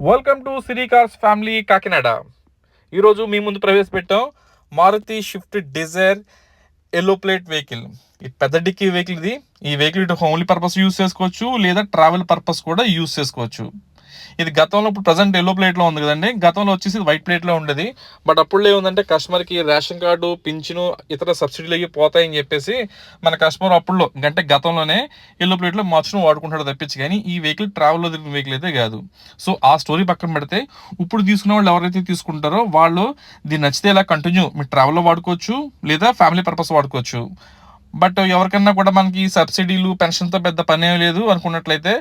Welcome to Siri cars family Kakinada. ఈరోజు మీ ముందు ప్రవేశపెట్టాం Maruti Swift Dzire yellow plate vehicle. ఇది పెద్ద డిక్కీ వెహికల్. ఈ వెహికల్ ఇటు హోమ్లీ పర్పస్ యూస్ చేసుకోవచ్చు, లేదా ట్రావెల్ పర్పస్ కూడా యూస్ చేసుకోవచ్చు. ఇది గతంలో ఇప్పుడు ప్రజెంట్ ఎల్లో ప్లేట్లో ఉంది కదండి. గతంలో వచ్చేసి వైట్ ప్లేట్లో ఉండేది. బట్ అప్పుడు ఏముందంటే కస్టమర్కి రేషన్ కార్డు, పింఛను, ఇతర సబ్సిడీలు అయ్యి పోతాయని చెప్పేసి మన కస్టమర్ అప్పుడులో అంటే గతంలోనే ఎల్లో ప్లేట్లో మార్చును వాడుకుంటాడు తప్పించి. కానీ ఈ వెహికల్ ట్రావెల్లో తిరిగిన వెహికల్ అయితే కాదు. సో ఆ స్టోరీ పక్కన పెడితే ఇప్పుడు తీసుకున్న వాళ్ళు ఎవరైతే తీసుకుంటారో వాళ్ళు దీన్ని నచ్చితే ఇలా కంటిన్యూ మీరు ట్రావెల్లో వాడుకోవచ్చు, లేదా ఫ్యామిలీ పర్పస్ వాడుకోవచ్చు. బట్ ఎవరికన్నా కూడా మనకి సబ్సిడీలు, పెన్షన్తో పెద్ద పని లేదు అనుకున్నట్లయితే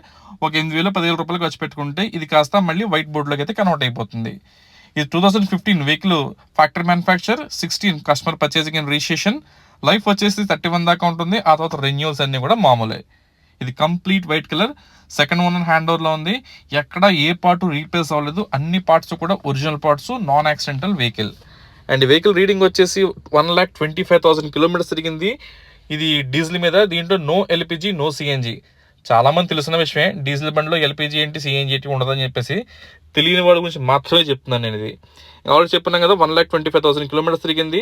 ఒక 8,000 10,000 రూపాయలు ఖర్చు పెట్టుకుంటే ఇది కాస్త మళ్ళీ వైట్ బోర్డులోకి అయితే కన్వర్ట్ అయిపోతుంది. ఇది 2015 vehicle. Factory manufacture, 16 customer purchasing and registration. Life వచ్చేసి 31 దాకా ఉంటుంది. ఆ తర్వాత రెన్యూవల్స్ అన్నీ కూడా మామూలే. ఇది complete white colour, second owner hand ఓవర్లో ఉంది. ఎక్కడ ఏ పార్ట్ రీప్లేస్ అవ్వలేదు. అన్ని పార్ట్స్ కూడా original parts, non accidental vehicle. And vehicle reading వచ్చేసి 1,25,000 కిలోమీటర్స్ తిరిగింది. ఇది డీజిల్ మీద. దీంట్లో నో ఎల్పిజి, నో సిఎన్జి. చాలా మంది తెలిసిన విషయమే డీజిల్ బండిలో ఎల్పిజి ఏంటి, సిఎన్జి ఏంటి ఉండదని చెప్పేసి. తెలియని వాడి గురించి మాత్రమే చెప్తున్నాను నేను. ఇది ఆల్రెడీ చెప్పినాం కదా, 1,25,000 కిలోమీటర్స్ తిరిగింది.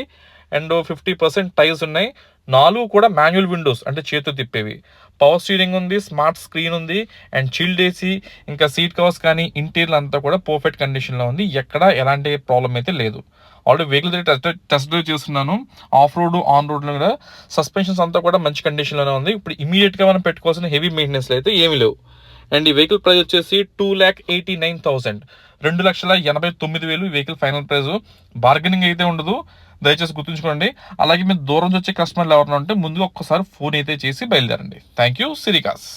అండ్ 50% టైర్స్ ఉన్నాయి. 4 కూడా మాన్యువల్ విండోస్, అంటే చేతితో తిప్పేవి. పవర్ స్టీరింగ్ ఉంది, స్మార్ట్ స్క్రీన్ ఉంది, అండ్ చిల్డ్ ఏసీ, ఇంకా సీట్ కవర్స్ కానీ ఇంటీరియర్ అంతా కూడా పర్ఫెక్ట్ కండిషన్లో ఉంది. ఎక్కడ ఎలాంటి ప్రాబ్లం అయితే లేదు. ఆల్రెడీ వెహికల్ టెస్ట్ డ్రైవ్ చేస్తున్నాను. ఆఫ్ రోడ్, ఆన్ రోడ్లో కూడా సస్పెన్షన్స్ అంతా కూడా మంచి కండిషన్లోనే ఉంది. ఇప్పుడు ఇమీడియట్గా మనం పెట్టుకోవాల్సిన హెవీ మెయింటెనెన్స్లు అయితే ఏమీ లేవు. అండ్ ఈ వెహికల్ ప్రైస్ వచ్చేసి 2,89,000, 2,89,000 వెహికల్ ఫైనల్ ప్రైస్. బార్గెనింగ్ అయితే ఉండదు, దయచేసి గుర్తుంచుకోండి. అలాగే మీరు దూరం నుంచి వచ్చే కస్టమర్లు ఎవరైనా ఉంటే ముందుగా ఒక్కసారి ఫోన్ అయితే చేసి బయలుదేరండి. Thank you. సిరీ కార్స్.